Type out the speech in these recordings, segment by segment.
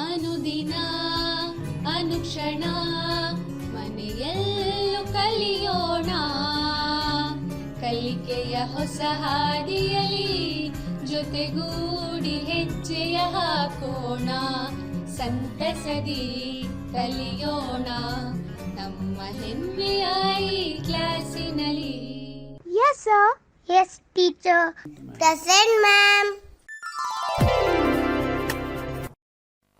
ಅನುದಿನ ಅನುಕ್ಷಣ ಮನೆಯಲ್ಲೂ ಕಲಿಯೋಣ, ಕಲಿಕೆಯ ಹೊಸ ಹಾದಿಯಲಿ ಜೊತೆಗೂಡಿ ಹೆಜ್ಜೆಯ ಹಾಕೋಣ, ಸಂತಸದಿ ಕಲಿಯೋಣ ನಮ್ಮ ಹೆಮ್ಮೆಯ ಈ ಕ್ಲಾಸಿನಲ್ಲಿ. Yes, sir. Yes, teacher. Present, ma'am.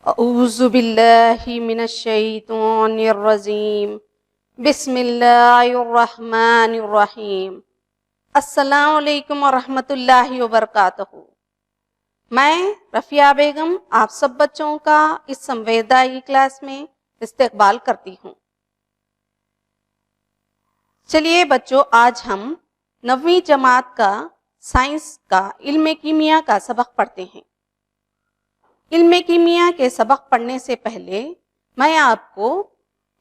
أعوذ بالله من الشیطان الرجیم. بسم اللہ الرحمن الرحیم. السلام علیکم ورحمۃ اللہ وبرکاتہ. میں رفیہ بیگم آپ سب بچوں کا اس سمویدائی کلاس میں استقبال کرتی ہوں. چلیے بچوں، آج ہم 9ویں جماعت کا سائنس کا علم کیمیا کا سبق پڑھتے ہیں. علم کیمیا کے سبق پڑھنے سے پہلے میں آپ کو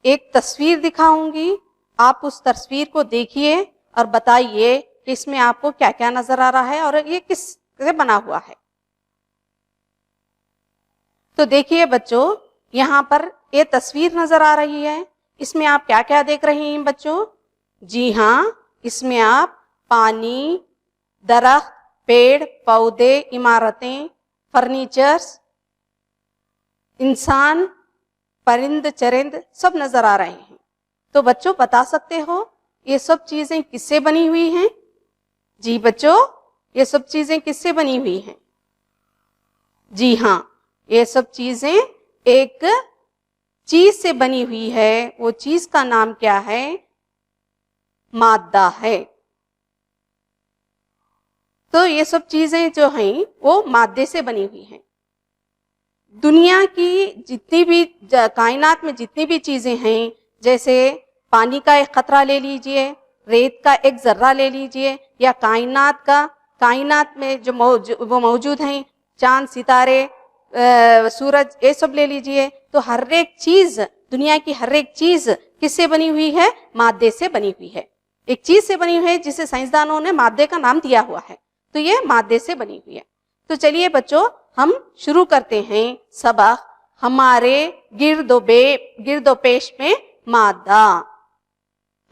ایک تصویر دکھاؤں گی. آپ اس تصویر کو دیکھیے اور بتائیے کہ اس میں آپ کو کیا کیا نظر آ رہا ہے اور یہ کس سے بنا ہوا ہے. تو دیکھیے بچوں، یہاں پر یہ تصویر نظر آ رہی ہے. اس میں آپ کیا کیا دیکھ رہے ہیں بچوں؟ جی ہاں، اس میں آپ پانی، درخت، پیڑ پودے، عمارتیں، فرنیچرز، انسان، پرند چرند سب نظر آ رہے ہیں. تو بچوں بتا سکتے ہو یہ سب چیزیں کس سے بنی ہوئی ہیں؟ جی بچوں، یہ سب چیزیں کس سے بنی ہوئی ہیں؟ جی ہاں، یہ سب چیزیں ایک چیز سے بنی ہوئی ہے. وہ چیز کا نام کیا ہے؟ مادہ ہے. تو یہ سب چیزیں جو ہیں وہ مادے سے بنی ہوئی ہیں. دنیا کی جتنی بھی کائنات میں جتنی بھی چیزیں ہیں، جیسے پانی کا ایک قطرہ لے لیجئے، ریت کا ایک ذرہ لے لیجئے، یا کائنات میں جو وہ موجود ہیں، چاند، ستارے، سورج، یہ سب لے لیجئے. تو ہر ایک چیز، دنیا کی ہر ایک چیز کس سے بنی ہوئی ہے؟ مادے سے بنی ہوئی ہے. ایک چیز سے بنی ہوئی ہے جسے سائنسدانوں نے مادے کا نام دیا ہوا ہے. تو یہ مادے سے بنی ہوئی ہے. تو چلیے بچوں، ہم شروع کرتے ہیں سبق ہمارے گرد و پیش میں مادہ.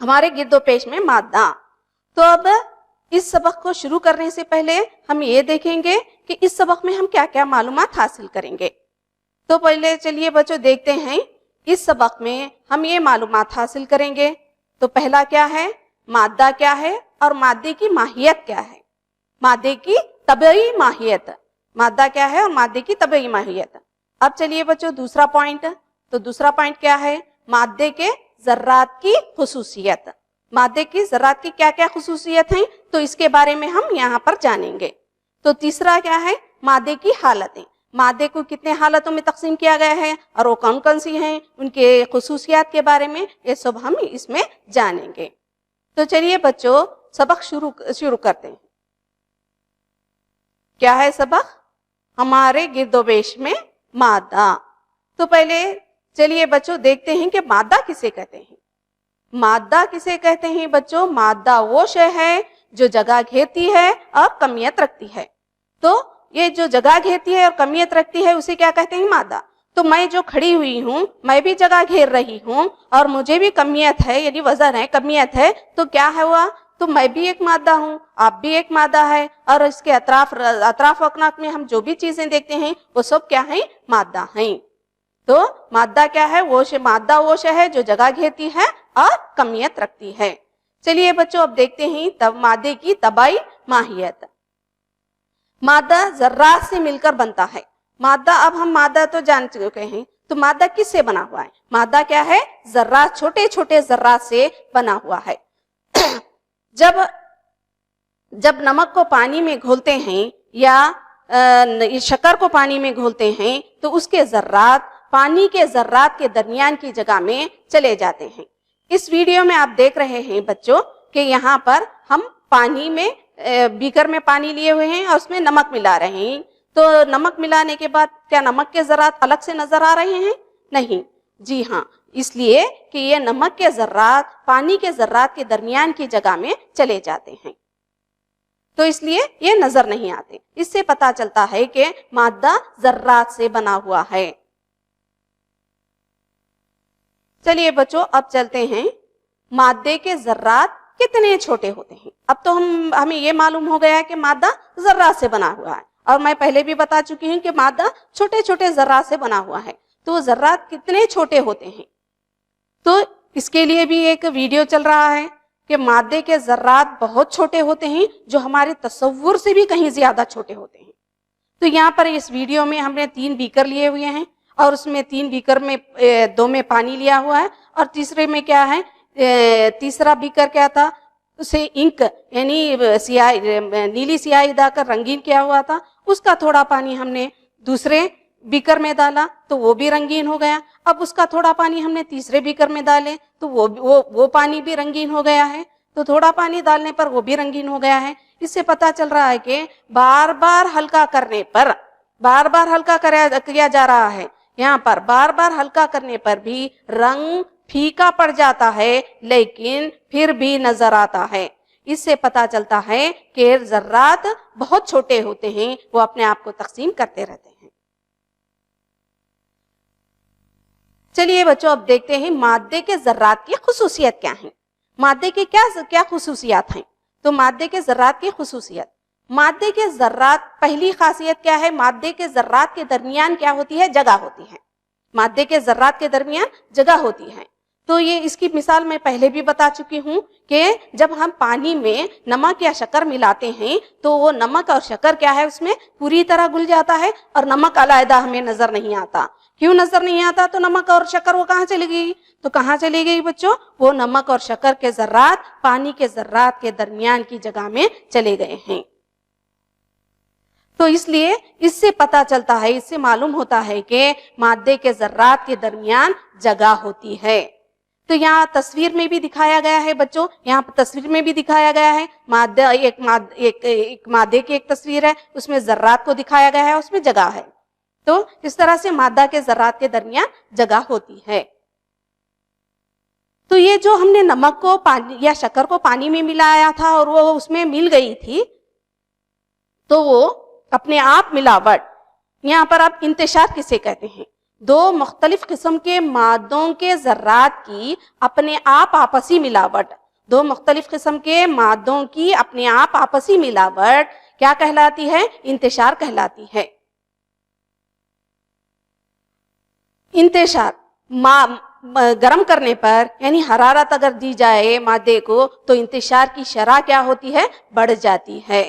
ہمارے گرد و پیش میں مادہ. تو اب اس سبق کو شروع کرنے سے پہلے ہم یہ دیکھیں گے کہ اس سبق میں ہم کیا کیا معلومات حاصل کریں گے. تو پہلے چلیے بچوں دیکھتے ہیں اس سبق میں ہم یہ معلومات حاصل کریں گے. تو پہلا کیا ہے؟ مادہ کیا ہے اور مادے کی ماہیت کیا ہے؟ مادے کی طبعی ماہیت. مادہ کیا ہے اور مادے کی طبعی ماہیت. اب چلیے بچوں دوسرا پوائنٹ. تو دوسرا پوائنٹ کیا ہے؟ مادے کے ذرات کی خصوصیت. مادے کی ذرات کی کیا کیا خصوصیت ہیں، تو اس کے بارے میں ہم یہاں پر جانیں گے. تو تیسرا کیا ہے؟ مادے کی حالتیں. مادے کو کتنے حالتوں میں تقسیم کیا گیا ہے اور وہ کون کون سی ہیں، ان کے خصوصیات کے بارے میں یہ سب ہم اس میں جانیں گے. تو چلیے بچوں سبق شروع کرتے ہیں. کیا ہے سبق؟ ہمارے گرد و پیش میں مادہ. تو پہلے چلیے بچوں دیکھتے ہیں کہ مادہ کسے کہتے ہیں. مادہ کسے کہتے ہیں بچوں؟ مادہ وہ شے ہے جو جگہ گھیرتی ہے اور کمیت رکھتی ہے. تو یہ جو جگہ گھیرتی ہے اور کمیت رکھتی ہے اسے کیا کہتے ہیں؟ مادہ. تو میں جو کھڑی ہوئی ہوں، میں بھی جگہ گھیر رہی ہوں اور مجھے بھی کمیت ہے، یعنی وزن ہے، کمیت ہے. تو کیا ہوا؟ تو میں بھی ایک مادہ ہوں، آپ بھی ایک مادہ ہے. اور اس کے اطراف اکناف میں ہم جو بھی چیزیں دیکھتے ہیں وہ سب کیا ہیں؟ مادہ ہیں. تو مادہ کیا ہے؟ مادہ وہ شے ہے جو جگہ گھیرتی ہے اور کمیت رکھتی ہے. چلیے بچوں اب دیکھتے ہیں مادے کی طبعی ماہیت. مادہ ذرات سے مل کر بنتا ہے. مادہ، اب ہم مادہ تو جان چکے ہیں، تو مادہ کس سے بنا ہوا ہے؟ مادہ کیا ہے؟ ذرات، چھوٹے چھوٹے ذرات سے بنا ہوا ہے. جب نمک کو پانی میں گھولتے ہیں یا شکر کو پانی میں گھولتے ہیں تو اس کے ذرات پانی کے ذرات کے درمیان کی جگہ میں چلے جاتے ہیں. اس ویڈیو میں آپ دیکھ رہے ہیں بچوں کہ یہاں پر ہم پانی میں بیکر میں پانی لیے ہوئے ہیں اور اس میں نمک ملا رہے ہیں. تو نمک ملانے کے بعد کیا نمک کے ذرات الگ سے نظر آ رہے ہیں؟ نہیں. جی ہاں، اس لیے کہ یہ نمک کے ذرات پانی کے ذرات کے درمیان کی جگہ میں چلے جاتے ہیں، تو اس لیے یہ نظر نہیں آتے. اس سے پتا چلتا ہے کہ مادہ ذرات سے بنا ہوا ہے. चलिए बच्चों, अब चलते हैं मादे के ज़र्रात कितने छोटे होते हैं। अब तो हमें ये मालूम हो गया है कि मादा ज़र्रात से बना हुआ है, और मैं पहले भी बता चुकी हूँ कि मादा छोटे छोटे ज़र्रात से बना हुआ है। तो ज़र्रात कितने छोटे होते हैं, तो इसके लिए भी एक वीडियो चल रहा है कि मादे के ज़र्रात बहुत छोटे होते हैं, जो हमारे तसव्वुर से भी कहीं ज्यादा छोटे होते हैं। तो यहाँ पर इस वीडियो में हमने 3 बीकर लिए हुए हैं, और उसमें 3 बीकर में 2 में पानी लिया हुआ है, और तीसरे में क्या है, तीसरा बीकर क्या था, उसे इंक यानी स्याही, नीली स्याही डालकर रंगीन किया हुआ था। उसका थोड़ा पानी हमने दूसरे बीकर में डाला तो वो भी रंगीन हो गया। अब उसका थोड़ा पानी हमने तीसरे बीकर में डाले तो वो पानी भी रंगीन हो गया है। तो थोड़ा पानी डालने पर वो भी रंगीन हो गया है। इससे पता चल रहा है कि बार बार हल्का करने पर, बार बार हल्का किया जा रहा है। यहाँ पर बार बार हल्का करने पर भी रंग फीका पड़ जाता है, लेकिन फिर भी नजर आता है। इससे पता चलता है कि ज़र्रात बहुत छोटे होते हैं, वो अपने आप को तकसीम करते रहते हैं। चलिए बच्चों, अब देखते हैं मादे के ज़र्रात की खुसूसियत क्या है। मादे के क्या खुसूसियात हैं। तो मादे के ज़र्रात की खुसूसियत, मादे के ज़र्रात, पहली खासियत क्या है, मादे के ज़र्रात के दरमियान क्या होती है, जगह होती है। मादे के ज़र्रात के दरमियान जगह होती है। तो ये इसकी मिसाल मैं पहले भी बता चुकी हूँ कि जब हम पानी में नमक या शक्कर मिलाते हैं तो वो नमक और शक्कर क्या है, उसमें पूरी तरह घुल जाता है, और नमक अलग हमें नजर नहीं आता। क्यों नजर नहीं आता? तो नमक और शक्कर वो कहाँ चली गई? तो कहाँ चली गई बच्चों? वो नमक और शक्कर के ज़र्रात पानी के ज़र्रात के दरमियान की जगह में चले गए हैं। तो इसलिए इससे पता चलता है, इससे मालूम होता है कि मादे के ज़र्रात के दरमियान जगह होती है। तो यहाँ तस्वीर में भी दिखाया गया है बच्चों, यहाँ पर तस्वीर में भी दिखाया गया है मादा, एक मादे की एक तस्वीर है, उसमें ज़र्रात को दिखाया गया है, उसमें जगह है। तो इस तरह से मादा के ज़र्रात के दरमियान जगह होती है। तो ये जो हमने नमक को पानी या शक्कर को पानी में मिलाया था और वो उसमें मिल गई थी, तो वो अपने आप मिलावट, यहाँ पर आप इंतशार किसे कहते हैं, 2 मुख्तलिफ किस्म के मादों के ज़र्रात की अपने आप आपसी मिलावट, 2 मुख्तलिफ किस्म के मादों की अपने आप आपसी मिलावट क्या कहलाती है? इंतशार कहलाती है। इंतशार गरम करने पर यानी हरारत अगर दी जाए मादे को तो इंतशार की शरह क्या होती है? बढ़ जाती है।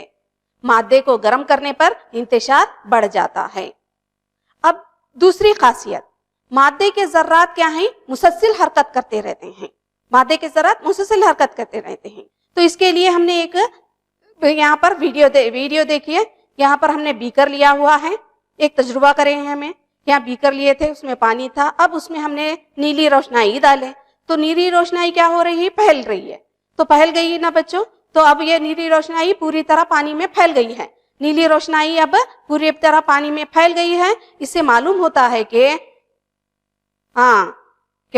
मादे को गरम करने पर इंतशार बढ़ जाता है। अब दूसरी खासियत, मादे के ज़र्रात क्या हैं? मुसलसल हरकत करते रहते हैं। मादे के ज़र्रात मुसलसल हरकत करते रहते हैं। तो इसके लिए हमने एक यहाँ पर वीडियो देखिए। यहाँ पर हमने बीकर लिया हुआ है, एक तजुर्बा करें हैं हमें। यहाँ बीकर लिए थे, उसमें पानी था, अब उसमें हमने नीली रोशनाई डाले तो नीली रोशनाई क्या हो रही है? फैल रही है। तो फैल गई ना बच्चों, तो अब ये नीली रोशनाई पूरी तरह पानी में फैल गई है। नीली रोशनाई अब पूरी तरह पानी में फैल गई है। इससे मालूम होता है कि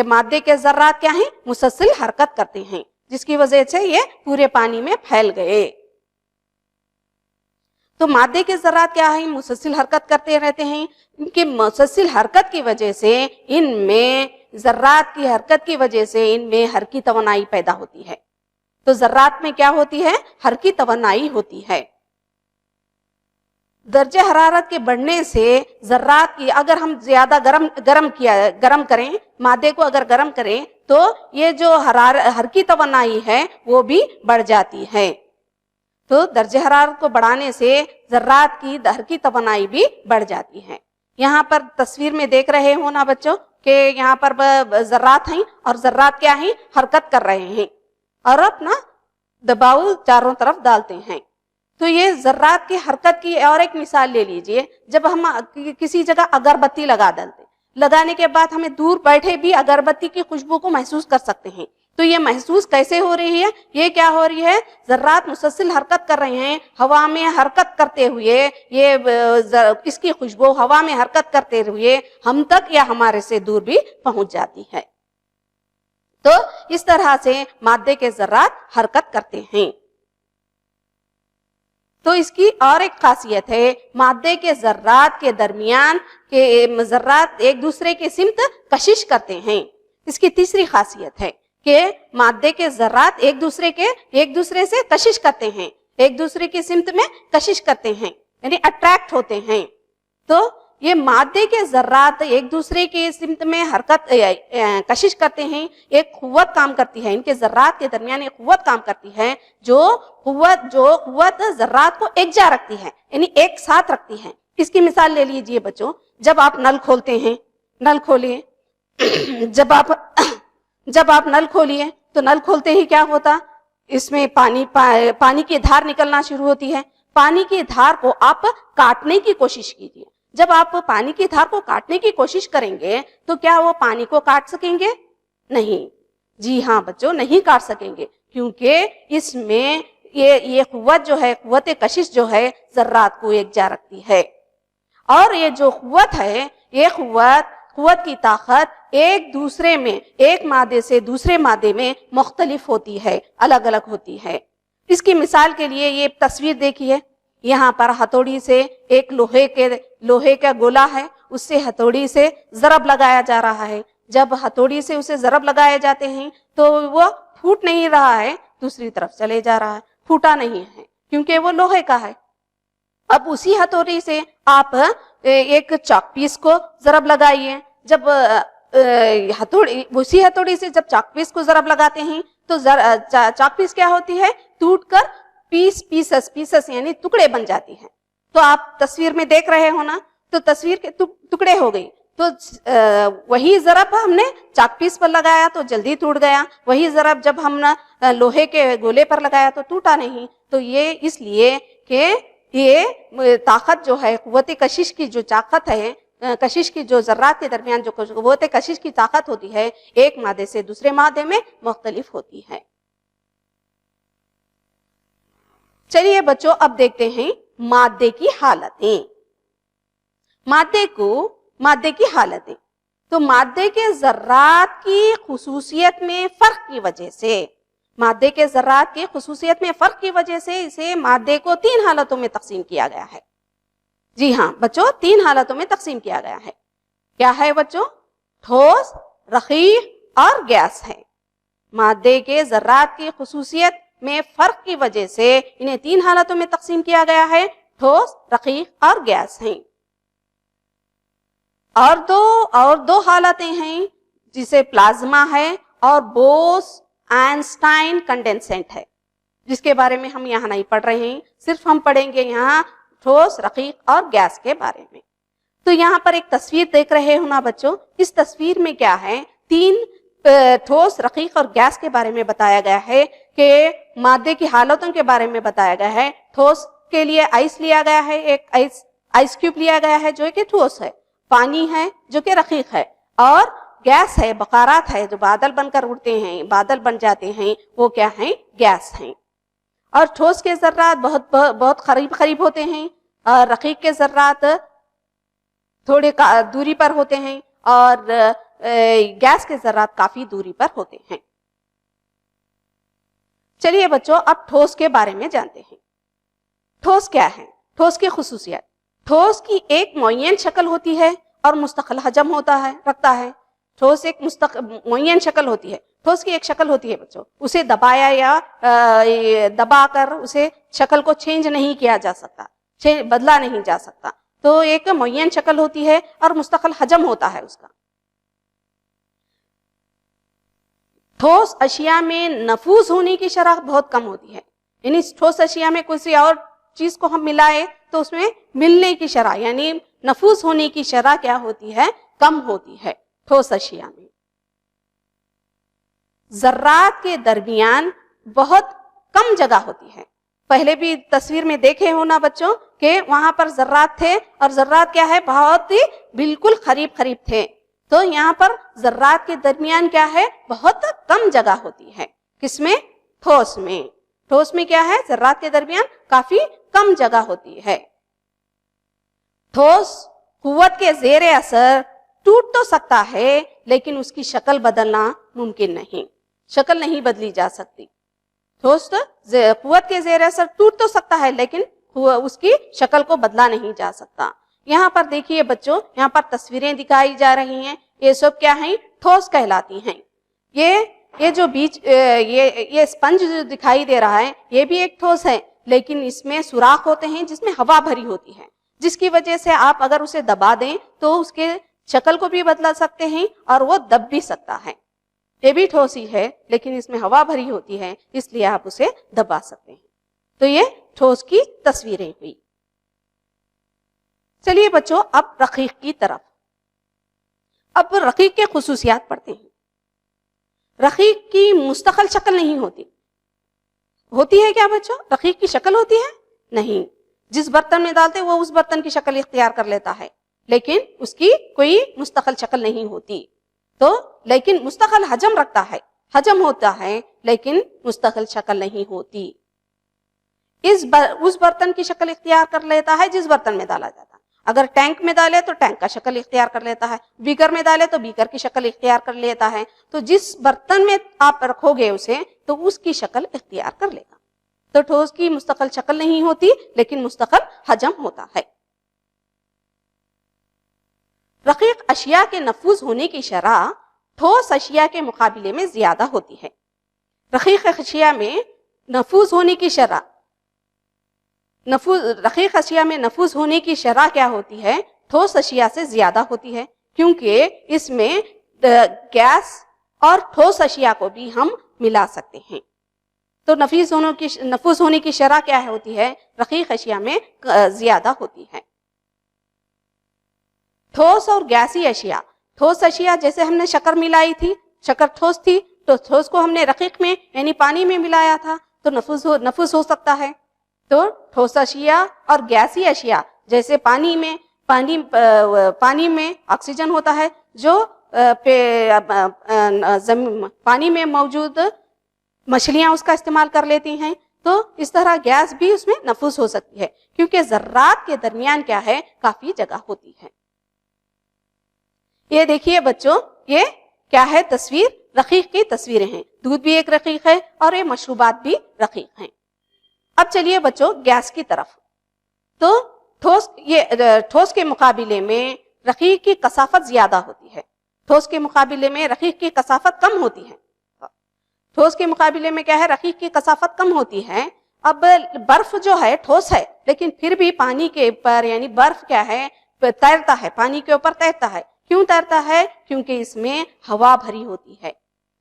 मादे के ज़र्रात क्या हैं? मुसलसल हरकत करते हैं, जिसकी वजह से ये पूरे पानी में फैल गए। तो मादे के ज़र्रात क्या है? मुसलसल हरकत करते रहते हैं। इनकी मुसलसल हरकत की वजह से, इनमें ज़र्रात की हरकत की वजह से इनमें हरकी तवनाई पैदा होती है। तो ज़र्रात में क्या होती है? हरकी तवनाई होती है। दर्जे हरारत के बढ़ने से ज़र्रात की, अगर हम ज्यादा गरम करें, मादे को अगर गरम करें तो ये जो हरकी तवनाई है वो भी बढ़ जाती है। तो दर्जे हरारत को बढ़ाने से ज़र्रात की हरकी तवनाई भी बढ़ जाती है। यहाँ पर तस्वीर में देख रहे हो ना बच्चों कि यहाँ पर ज़र्रात हैं और ज़र्रात क्या हैं? हरकत कर रहे हैं और अपना दबाव चारों तरफ डालते हैं। तो ये ज़र्रात की हरकत की और एक मिसाल ले लीजिए। जब हम किसी जगह अगरबत्ती लगा देते, लगाने के बाद हमें दूर बैठे भी अगरबत्ती की खुशबू को महसूस कर सकते हैं। तो ये महसूस कैसे हो रही है? ये क्या हो रही है? ज़र्रात मुसलसल हरकत कर रहे हैं, हवा में हरकत करते हुए ये इसकी खुशबू हवा में हरकत करते हुए हम तक या हमारे से दूर भी पहुंच जाती है। तो इस तरह से मादे के ज़र्रात हरकत करते हैं। तो इसकी और एक खासियत है, मादे के ज़र्रात के दरमियान के ज़र्रात एक दूसरे के सिमत कशिश करते हैं। اس کی تیسری خاصیت ہے کہ مادے کے ذرات ایک دوسرے سے کشش کرتے ہیں، ایک دوسرے کی سمت میں کشش کرتے ہیں، یعنی اٹریکٹ ہوتے ہیں. تو یہ مادے کے ذرات ایک دوسرے کی سمت میں حرکت کشش کرتے ہیں، ایک قوت کام کرتی ہے، ان کے ذرات کے درمیان ایک قوت کام کرتی ہے جو قوت ذرات کو ایک جا رکھتی ہے، یعنی ایک ساتھ رکھتی ہے. اس کی مثال لے لیجئے بچوں، جب آپ نل کھولتے ہیں، نل کھولیے، جب آپ نل کھولیے تو نل کھولتے ہی کیا ہوتا، اس میں پانی کی دھار نکلنا شروع ہوتی ہے. پانی کی دھار کو آپ کاٹنے کی کوشش کیجیے. جب آپ پانی کی دھار کو کاٹنے کی کوشش کریں گے تو کیا وہ پانی کو کاٹ سکیں گے؟ نہیں. جی ہاں بچوں، نہیں کاٹ سکیں گے، کیونکہ اس میں یہ قوت جو ہے، قوت کشش جو ہے، ذرات کو ایک جا رکھتی ہے. اور یہ جو قوت ہے، یہ قوت کی طاقت ایک دوسرے میں، ایک مادے سے دوسرے مادے میں مختلف ہوتی ہے، الگ الگ ہوتی ہے. اس کی مثال کے لیے یہ تصویر دیکھیے. یہاں پر ہتھوڑی سے ایک لوہے کا گولا ہے، اس سے ہتھوڑی سے ضرب لگایا جا رہا ہے. جب ہتھوڑی سے اسے ضرب لگائے جاتے ہیں تو وہ پھوٹ نہیں رہا ہے، دوسری طرف چلے جا رہا ہے، پھوٹا نہیں ہے کیونکہ وہ لوہے کا ہے. اب اسی ہتھوڑی سے آپ ایک چاک پیس کو ضرب لگائیے. جب اسی ہتھوڑی سے جب چاک پیس کو ضرب لگاتے ہیں تو چاک پیس کیا ہوتی ہے، ٹوٹ کر پیسز یعنی ٹکڑے بن جاتی ہیں. تو آپ تصویر میں دیکھ رہے ہو نا، تو تصویر کے ٹکڑے ہو گئی. تو وہی ضرب ہم نے چاک پیس پر لگایا تو جلدی ٹوٹ گیا، وہی ضرب جب ہم نے لوہے کے گولے پر لگایا تو ٹوٹا نہیں. تو یہ اس لیے کہ یہ طاقت جو ہے، قوت کشش کی جو طاقت ہے، کشش کی جو ذرات کے درمیان جو قوت کشش کی طاقت ہوتی ہے، ایک مادے سے دوسرے مادے میں مختلف ہوتی ہے. چلیے بچوں، اب دیکھتے ہیں مادے کی حالتیں. مادے کی حالتیں تو مادے کے ذرات کی خصوصیت میں فرق کی وجہ سے، مادے کے ذرات کی خصوصیت میں فرق کی وجہ سے اسے مادے کو 3 حالتوں میں تقسیم کیا گیا ہے. جی ہاں بچوں، 3 حالتوں میں تقسیم کیا گیا ہے. کیا ہے بچوں؟ ٹھوس، رقیق اور گیس ہے. مادے کے ذرات کی خصوصیت میں فرق کی وجہ سے انہیں 3 حالتوں میں تقسیم کیا گیا ہے، ٹھوس، رقیق اور گیس ہیں. اور دو حالتیں ہیں جسے پلازما ہے اور بوس آئنسٹائن کنڈنسنٹ ہے، جس کے بارے میں ہم یہاں نہیں پڑھ رہے ہیں، صرف ہم پڑھیں گے یہاں ٹھوس، رقیق اور گیس کے بارے میں. تو یہاں پر ایک تصویر دیکھ رہے ہو نا بچوں، اس تصویر میں کیا ہے، 3 ٹھوس، رقیق اور گیس کے بارے میں بتایا گیا ہے کہ مادے کی حالتوں کے بارے میں بتایا گیا ہے. ٹھوس کے لیے آئس لیا گیا ہے، ایک آئس کیوب لیا گیا ہے جو کہ ٹھوس ہے، پانی ہے جو کہ رقیق ہے، اور گیس ہے، بخارات ہے جو بادل بن کر اڑتے ہیں، بادل بن جاتے ہیں، وہ کیا ہیں، گیس ہیں. اور ٹھوس کے ذرات بہت قریب ہوتے ہیں، اور رقیق کے ذرات تھوڑے دوری پر ہوتے ہیں، اور گیس کے ذرات کافی دوری پر ہوتے ہیں. چلیے بچوں، اب ٹھوس کے بارے میں جانتے ہیں. ٹھوس کیا ہے؟ ٹھوس کی خصوصیات. ٹھوس کی ایک معین شکل ہوتی ہے اور مستقل حجم رکھتا ہے. ٹھوس ایک معین شکل ہوتی ہے. ٹھوس کی ایک شکل ہوتی ہے بچوں، اسے دبایا یا دبا کر اسے شکل کو چینج نہیں کیا جا سکتا، بدلا نہیں جا سکتا. تو ایک معین شکل ہوتی ہے اور مستقل حجم ہوتا ہے اس کا. ٹھوس اشیاء میں نفوذ ہونے کی شرح بہت کم ہوتی ہے، یعنی ٹھوس اشیاء میں کسی اور چیز کو ہم ملائے تو اس میں ملنے کی شرح یعنی نفوذ ہونے کی شرح کیا ہوتی ہے، کم ہوتی ہے ٹھوس اشیاء میں. ذرات کے درمیان بہت کم جگہ ہوتی ہے. پہلے بھی تصویر میں دیکھے ہو نا بچوں کہ وہاں پر ذرات تھے، اور ذرات کیا ہے، بہت ہی بالکل قریب تھے. تو یہاں پر ذرات کے درمیان کیا ہے، بہت کم جگہ ہوتی ہے. کس میں؟ ٹھوس میں. ٹھوس میں کیا ہے، ذرات کے درمیان کافی کم جگہ ہوتی ہے. ٹھوس قوت کے زیر اثر ٹوٹ تو سکتا ہے لیکن اس کی شکل بدلنا ممکن نہیں، شکل نہیں بدلی جا سکتی. ٹھوس قوت کے زیر اثر ٹوٹ تو سکتا ہے لیکن اس کی شکل کو بدلا نہیں جا سکتا. یہاں پر دیکھیے بچوں، یہاں پر تصویریں دکھائی جا رہی ہیں. ये सब क्या हैं, ठोस कहलाती हैं। ये जो बीच ये स्पंज जो दिखाई दे रहा है ये भी एक ठोस है, लेकिन इसमें सुराख होते हैं जिसमें हवा भरी होती है, जिसकी वजह से आप अगर उसे दबा दें तो उसके शक्ल को भी बदला सकते हैं और वो दब भी सकता है। ये भी ठोस ही है लेकिन इसमें हवा भरी होती है, इसलिए आप उसे दबा सकते हैं। तो ये ठोस की तस्वीरें हुई। चलिए बच्चों, अब रकीक की तरफ। अब रकीक के खुसूसियात पढ़ते हैं। रकीक की मुस्तकिल शक्ल नहीं होती। होती है क्या बच्चों? रकीक की शक्ल होती है? नहीं। जिस बर्तन में डालते वो उस बर्तन की शक्ल इख्तियार कर लेता है, लेकिन उसकी कोई मुस्तकिल शक्ल नहीं होती। तो लेकिन मुस्तकिल हजम रखता है, हजम होता है, लेकिन मुस्तकिल शक्ल नहीं होती। उस बर्तन की शक्ल इख्तियार कर लेता है जिस बर्तन में डाला जाता है। अगर टैंक में डाले तो टैंक का शक्ल इख्तियार कर लेता है, बीकर में डाले तो बीकर की शक्ल इख्तियार कर लेता है। तो जिस बर्तन में आप रखोगे उसे तो उसकी शक्ल इख्तियार कर लेगा। तो ठोस की मुस्तकिल शक्ल नहीं होती, लेकिन मुस्तकिल हजम होता है। रकीक अशिया के नफूज होने की शरह ठोस अशिया के मुकाबले में ज्यादा होती है। रकीक अशिया में नफूज होने की शरह रकीक अशिया में नफूज होने की शरह क्या होती है? ठोस अशिया से ज्यादा होती है, क्योंकि इसमें गैस और ठोस अशिया को भी हम मिला सकते हैं। तो नफूज होने की शरह क्या होती है? रकीक अशिया में ज्यादा होती है। ठोस और गैसी अशिया। ठोस अशिया जैसे हमने शक्कर मिलाई थी, शक्कर ठोस थी, तो ठोस को हमने रकीक में यानी पानी में मिलाया था, तो नफूज हो सकता है। तो ठोस अशिया और गैसी अशिया जैसे पानी में ऑक्सीजन होता है, जो पानी में मौजूद मछलियां उसका इस्तेमाल कर लेती हैं, तो इस तरह गैस भी उसमें नफूज हो सकती है, क्योंकि जर्रात के दरमियान क्या है, काफी जगह होती है। ये देखिए बच्चों, ये क्या है? तस्वीर रकीक की तस्वीरें हैं। दूध भी एक रकीक है और ये मशरूबात भी रकीक हैं। अब चलिए बच्चों गैस की तरफ। तो ठोस के मुकाबले में रकीक की कसाफत ज्यादा होती है। ठोस के मुकाबले में रकीक की कसाफत कम होती है। ठोस के मुकाबले में क्या है? रकीक की कसाफत कम होती है। अब बर्फ जो है ठोस है, लेकिन फिर भी पानी के ऊपर यानी बर्फ क्या है? तैरता है, पानी के ऊपर तैरता है। क्यों तैरता है? क्योंकि इसमें हवा भरी होती है,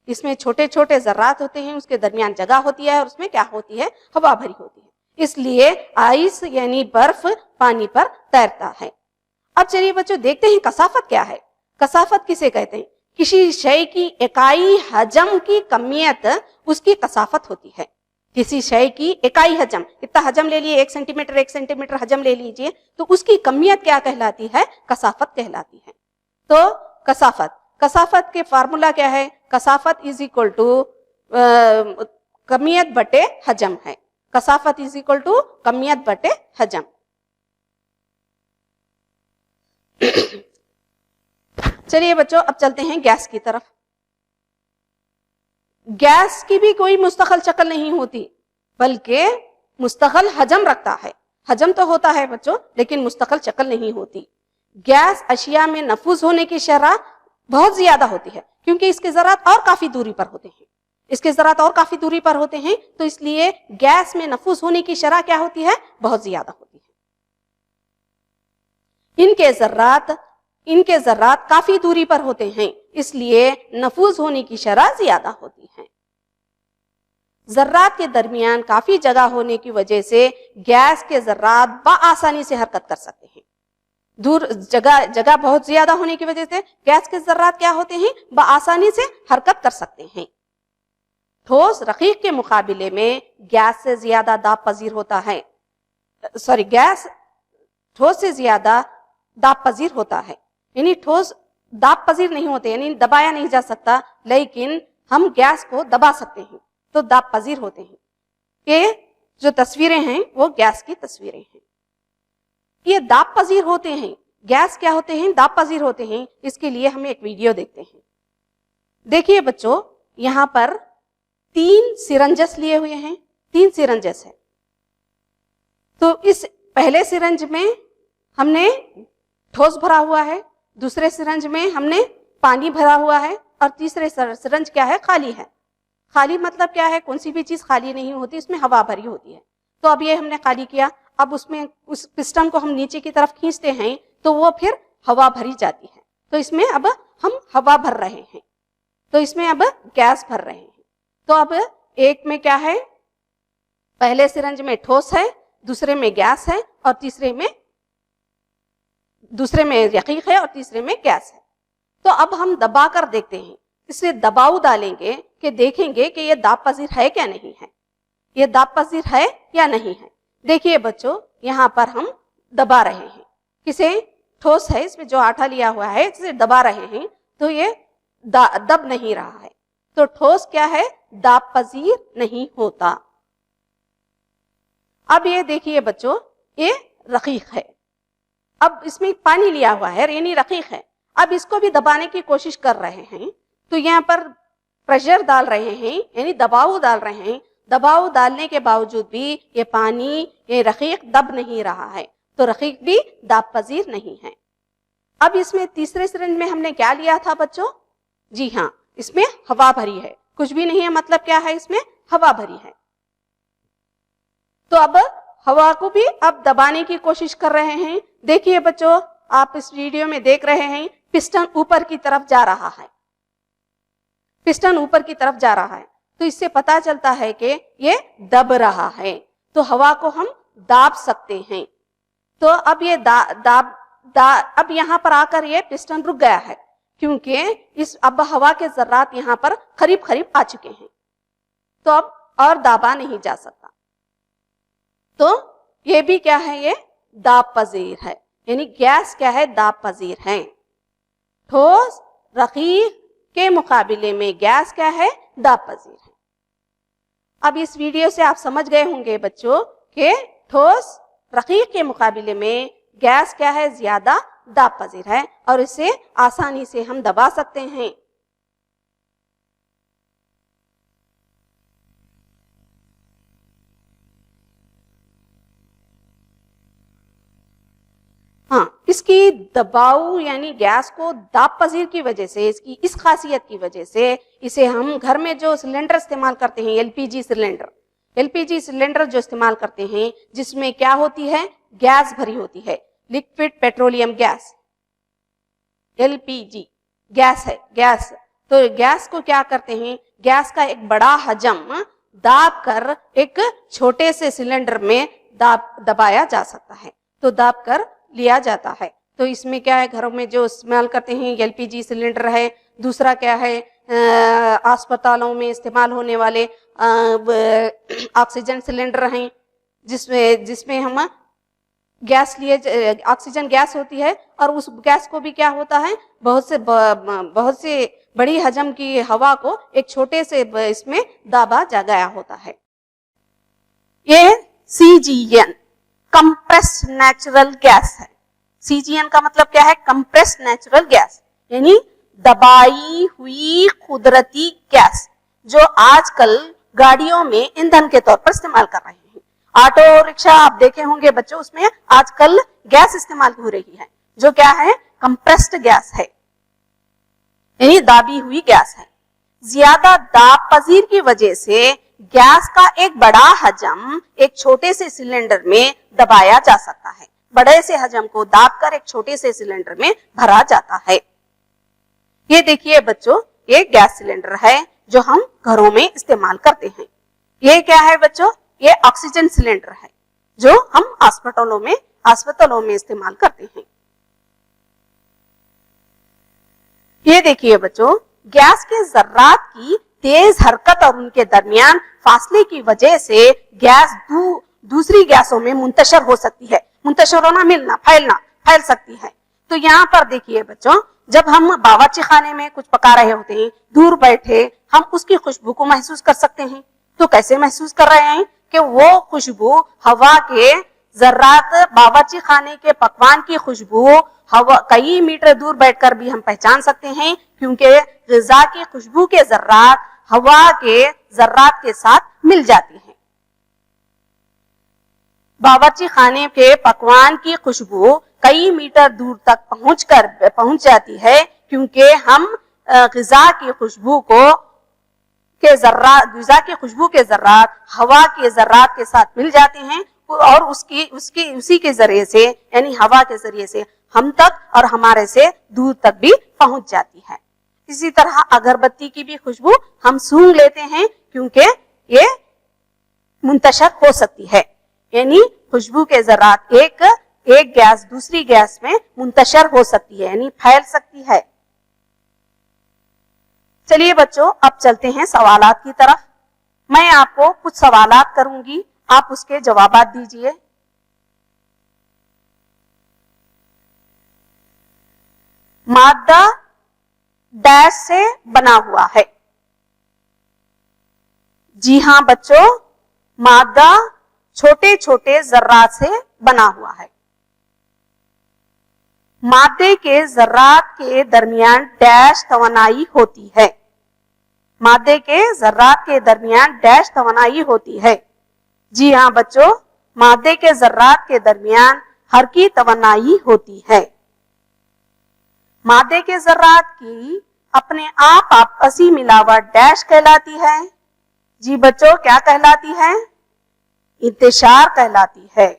इसमें छोटे छोटे जर्रात होते हैं, उसके दरमियान जगह होती है और उसमें क्या होती है? हवा भरी होती है। इसलिए आइस यानी बर्फ पानी पर तैरता है। अब चलिए बच्चों देखते हैं कसाफत क्या है। कसाफत किसे कहते हैं? किसी शय की इकाई हजम की कमियत उसकी कसाफत होती है। किसी शय की इकाई हजम, इतना हजम ले लिए, 1 सेंटीमीटर हजम ले लीजिए, तो उसकी कमियत क्या कहलाती है? कसाफत कहलाती है। तो कसाफत के फार्मूला क्या है? कसाफत इज इक्वल टू कमियत बटे हजम है। कसाफत इज इक्वल टू कमियत बटे हजम। चलिए बच्चों अब चलते हैं गैस की तरफ। गैस की भी कोई मुस्तकिल शक्ल नहीं होती, बल्कि मुस्तकिल हजम रखता है। हजम तो होता है बच्चों, लेकिन मुस्तकिल शक्ल नहीं होती। गैस अशिया में नफूज होने की शरह बहुत ज्यादा होती है, क्योंकि इसके ज़रात और काफी दूरी पर होते हैं, तो इसलिए गैस में नफूज होने की शरह क्या होती है? बहुत ज्यादा होती है। इनके ज़रात काफी दूरी पर होते हैं, इसलिए नफूज होने की शरह ज्यादा होती है। ज़र्रात के दरमियान काफी जगह होने की वजह से गैस के ज़र्रात बआसानी से हरकत कर सकते हैं। दूर जगह बहुत ज्यादा होने की वजह से गैस के ज़र्रात क्या होते हैं? बआसानी से हरकत कर सकते हैं। ठोस रकीक के मुकाबले में गैस से ज्यादा दाब पजीर होता है। गैस ठोस से ज्यादा दाब पजीर होता है, यानी ठोस दाब पजीर नहीं होते, यानी दबाया नहीं जा सकता, लेकिन हम गैस को दबा सकते हैं, तो दाब पजीर होते हैं। ये जो तस्वीरें हैं वो गैस की तस्वीरें हैं। ये दाब पजीर होते हैं। गैस क्या होते हैं? दाब पजीर होते हैं। इसके लिए हम एक वीडियो देखते हैं। देखिए बच्चों, यहां पर 3 सिरंजस लिए हुए हैं। 3 सिरंजस है। तो इस पहले सिरंज में हमने ठोस भरा हुआ है, दूसरे सिरंज में हमने पानी भरा हुआ है और तीसरे सिरंज क्या है, खाली है। खाली मतलब क्या है, कौन सी भी चीज खाली नहीं होती, इसमें हवा भरी होती है। तो अब ये हमने खाली किया, अब उसमें उस पिस्टन को हम नीचे की तरफ खींचते हैं तो वो फिर हवा भरी जाती है। तो इसमें अब हम हवा भर रहे हैं, तो इसमें अब गैस भर रहे हैं। तो अब एक में क्या है, पहले सिरंज में ठोस है, दूसरे में गैस है और तीसरे में रकीक है और तीसरे में गैस है। तो अब हम दबा कर देखते हैं, इससे दबाव डालेंगे कि देखेंगे कि ये दाब पजीर है क्या नहीं है, ये दाब पजीर है या नहीं है। देखिए बच्चों, यहाँ पर हम दबा रहे हैं, किसे, ठोस है, इसमें जो आटा लिया हुआ है इसे दबा रहे हैं तो ये दब नहीं रहा है। तो ठोस क्या है, दाब पजीर नहीं होता। अब ये देखिए बच्चों, ये रकीक है। अब इसमें पानी लिया हुआ है यानी रकीक है, अब इसको भी दबाने की कोशिश कर रहे हैं तो यहाँ पर प्रेशर डाल रहे हैं यानी दबाव डाल रहे हैं। दबाव डालने के बावजूद भी ये पानी, ये रकीक दब नहीं रहा है, तो रकीक भी दाब पजीर नहीं है। अब इसमें तीसरे सिरंज में हमने क्या लिया था बच्चों, जी हाँ, इसमें हवा भरी है, कुछ भी नहीं है, मतलब क्या है, इसमें हवा भरी है। तो अब हवा को भी अब दबाने की कोशिश कर रहे हैं। देखिए बच्चों, आप इस वीडियो में देख रहे हैं पिस्टन ऊपर की तरफ जा रहा है, पिस्टन ऊपर की तरफ जा रहा है, तो इससे पता चलता है कि ये दब रहा है, तो हवा को हम दाब सकते हैं। तो अब ये अब यहाँ पर आकर ये पिस्टन रुक गया है क्योंकि अब हवा के जर्रात यहाँ पर करीब करीब आ चुके हैं, तो अब और दाबा नहीं जा सकता। तो ये भी क्या है, ये दाब पजीर है, यानी गैस क्या है, दाब पजीर है। ठोस रकीक के मुकाबले में गैस क्या है, दाब पजीर है। अब इस वीडियो से आप समझ गए होंगे बच्चों कि ठोस रकीक के मुकाबले में गैस क्या है, ज्यादा दाब पजीर है और इसे आसानी से हम दबा सकते हैं। हाँ, इसकी दबाव यानी गैस को दाब पजीर की वजह से, इसकी इस खासियत की वजह से इसे हम घर में जो सिलेंडर इस्तेमाल करते हैं, एलपीजी सिलेंडर जो इस्तेमाल करते हैं, जिसमें क्या होती है, गैस भरी होती है, liquid petroleum gas, LPG gas है, गैस। तो गैस को क्या करते हैं, गैस का एक बड़ा हजम दाब कर एक छोटे से सिलेंडर में दबाया जा सकता है, तो दाब कर लिया जाता है। तो इसमें क्या है, घरों में जो इस्तेमाल करते हैं एलपीजी सिलेंडर है। दूसरा क्या है, अस्पतालों में इस्तेमाल होने वाले ऑक्सीजन सिलेंडर हैं, जिसमें हम गैस लिए, ऑक्सीजन गैस होती है और उस गैस को भी क्या होता है, बहुत से बड़ी हजम की हवा को एक छोटे से इसमें दाबा जा गया होता है। ये CGN कंप्रेस्ड नेचुरल गैस है। CGN का मतलब क्या है, कंप्रेस्ड नेचुरल गैस, यानी दबाई हुई कुदरती गैस, जो आजकल गाड़ियों में ईंधन के तौर पर इस्तेमाल कर रहे हैं। ऑटो रिक्शा आप देखे होंगे बच्चों, उसमें आजकल गैस इस्तेमाल हो रही है, जो क्या है, कंप्रेस्ड गैस है, यानी दाबी हुई गैस है। ज्यादा दाब पजीर की वजह से गैस का एक बड़ा हजम एक छोटे से सिलेंडर में दबाया जा सकता है, बड़े से हजम को दाब कर एक छोटे से सिलेंडर में भरा जाता है। ये देखिए बच्चों, ये गैस सिलेंडर है जो हम घरों में इस्तेमाल करते हैं। ये क्या है बच्चों, ये ऑक्सीजन सिलेंडर है जो हम अस्पतालों में इस्तेमाल करते हैं। ये देखिए बच्चों, गैस के जर्रात की तेज हरकत और उनके दरमियान फासले की वजह से गैस दूसरी गैसों में मुंतशर हो सकती है, मुंतशर होना, मिलना, फैल सकती है। तो यहाँ पर देखिए बच्चों, जब हम बावर्ची खाने में कुछ पका रहे होते हैं, दूर बैठे हम उसकी खुशबू को महसूस कर सकते हैं। तो कैसे महसूस कर रहे हैं कि वो खुशबू हवा के जर्रात, बावर्ची खाने के पकवान की खुशबू हवा कई मीटर दूर बैठकर भी हम पहचान सकते हैं, क्योंकि ग़िज़ा की खुशबू के जर्रात हवा के जर्रात के साथ मिल जाती हैं। बावर्ची खाने के पकवान की खुशबू कई मीटर दूर तक पहुंच जाती है, کیونکہ ہم غذا کی خوشبو کے ذرات ہوا کے ذرات کے ساتھ مل جاتے ہیں اور اسی کے ذریعے سے یعنی ہوا کے ذریعے سے ہم تک اور ہمارے سے دور تک بھی پہنچ جاتی ہے. اسی طرح اگربتی کی بھی خوشبو ہم سونگھ لیتے ہیں کیونکہ یہ منتشر ہو سکتی ہے, یعنی خوشبو کے ذرات ایک گیس دوسری گیس میں منتشر ہو سکتی ہے یعنی پھیل سکتی ہے. چلیے بچوں اب چلتے ہیں سوالات کی طرف. میں آپ کو کچھ سوالات کروں گی, آپ اس کے جوابات دیجئے. مادہ ڈیش سے بنا ہوا ہے. جی ہاں بچوں, مادہ چھوٹے چھوٹے ذرات سے بنا ہوا ہے. مادے کے ذرات کے درمیان ڈیش توانائی ہوتی ہے. مادے کے ذرات کے درمیان ڈیش توانائی ہوتی ہے. جی ہاں بچوں, مادے کے ذرات کے درمیان حرکی توانائی ہوتی ہے. مادے کے ذرات کی اپنے آپ آپسی ملاوٹ ڈیش کہلاتی ہے. جی بچوں کیا کہلاتی ہے؟ انتشار کہلاتی ہے.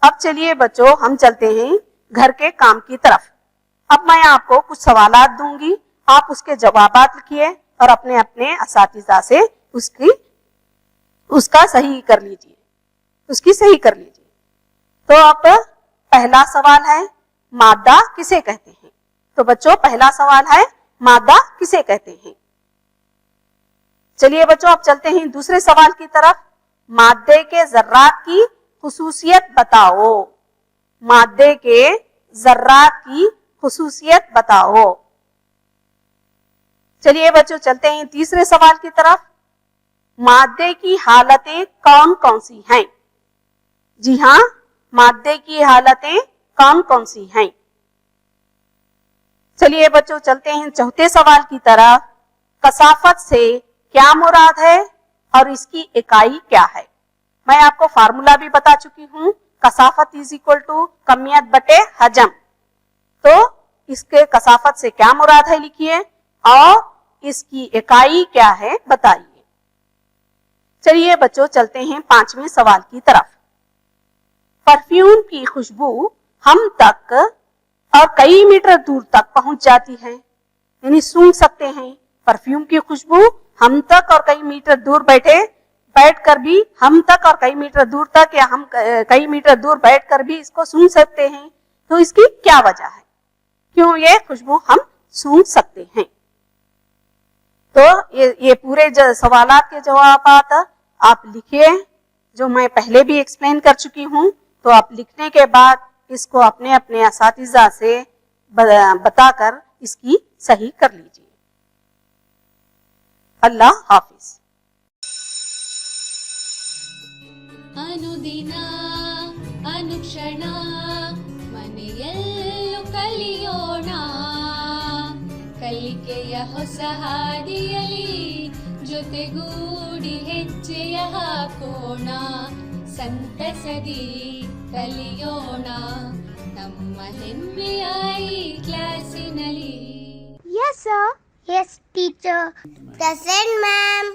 اب چلیے بچوں ہم چلتے ہیں گھر کے کام کی طرف. اب میں آپ کو کچھ سوالات دوں گی, آپ اس کے جوابات لکھیے اور اپنے اساتذہ سے اس کا صحیح کر لیجیے, اس کی صحیح کر لیجیے. تو اب پہلا سوال ہے مادہ کسے کہتے ہیں؟ تو بچوں پہلا سوال ہے مادہ کسے کہتے ہیں؟ چلیے بچوں اب چلتے ہیں دوسرے سوال کی طرف. مادے کے ذرات کی خصوصیت بتاؤ. مادے کے ذرات کی خصوصیت بتاؤ. چلیے بچوں چلتے ہیں تیسرے سوال کی طرف. مادے کی حالتیں کون کون سی ہیں؟ جی ہاں, مادے کی حالتیں کون کون سی ہیں؟ چلیے بچوں چلتے ہیں چوتھے سوال کی طرف. کثافت سے کیا مراد ہے اور اس کی اکائی کیا ہے؟ میں آپ کو فارمولا بھی بتا چکی ہوں, کثافت از اکول ٹو کمیت بٹے حجم. تو اس کے کثافت سے کیا مراد ہے لکھیے اور اس کی اکائی کیا ہے بتائیے. چلیے بچوں چلتے ہیں پانچویں سوال کی طرف. پرفیوم کی خوشبو ہم تک اور کئی میٹر دور تک پہنچ جاتی ہے, یعنی سونگھ سکتے ہیں. پرفیوم کی خوشبو ہم تک اور کئی میٹر دور بیٹھ کر بھی ہم تک اور کئی میٹر دور تک یا ہم کئی میٹر دور بیٹھ کر بھی اس کو سونگھ سکتے ہیں. تو اس کی کیا وجہ ہے, کیوں یہ خوشبو ہم سونگھ سکتے ہیں؟ تو یہ پورے سوالات کے جوابات آپ لکھیے, جو میں پہلے بھی ایکسپلین کر چکی ہوں. تو آپ لکھنے کے بعد اس کو اپنے اساتذہ سے بتا کر اس کی صحیح کر لیجیے. اللہ حافظ. ಅನುದಿನ ಅನುಕ್ಷಣ ಮನೆಯಲ್ಲೂ ಕಲಿಯೋಣ, ಕಲಿಕೆಯ ಹೊಸ ಹಾದಿಯಲಿ ಜೊತೆಗೂಡಿ ಹೆಜ್ಜೆಯ ಹಾಕೋಣ, ಸಂತಸದಿ ಕಲಿಯೋಣ ನಮ್ಮ ಹೆಮ್ಮೆಯ ಈ ಕ್ಲಾಸಿನಲ್ಲಿ. Yes, sir. Yes, teacher. Present, ma'am.